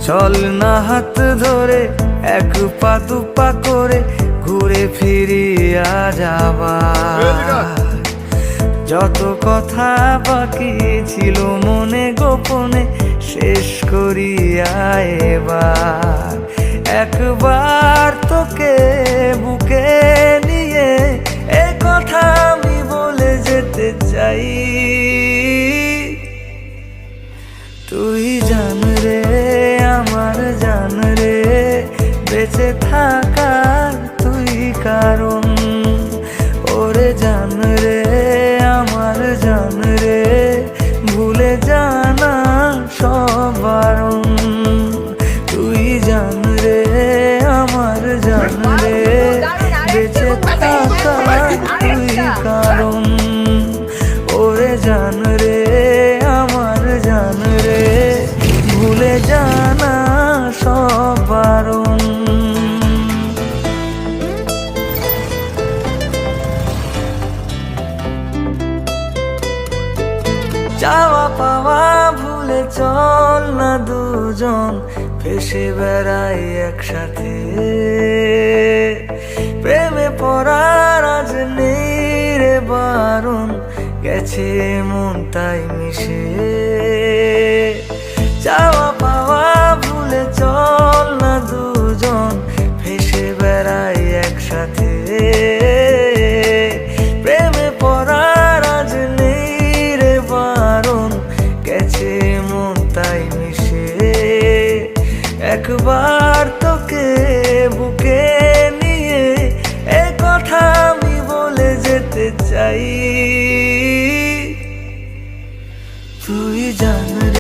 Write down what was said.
চল না হাত ধরে এক পা দুপা করে ঘুরে ফিরিয়া যাবা। যত কথা বাকি ছিল মনে গোপনে শেষ করিয়া এবার একবার তোকে বুকে নিয়ে এ কথা আমি বলে যেতে চাই। তুই জান রে আমার জান রে, বেঁচে থাকার তুই কারণ। ওরে জান রে আমার জান রে, ভুলে জানা সব বারণ। তুই জান রে আমার জান রে, বেঁচে থাকার তুই কারণ। ওরে জান রে আমার জান রে, ভুলে জানা সব বারণ। চাওয়া পাওয়া ভুলে চল না দুজন ভেসে বেড়াই একসাথে। প্রেমে পড়ার আজ নেই রে বারণ, গেছে মন তাই মিশে। চাওয়া পাওয়া ভুলে চল না দুজন ভেসে বেড়াই একসাথে। প্রেমে পড়ার আজ নেই রে বারণ, গেছে মন তাই মিশে। একবার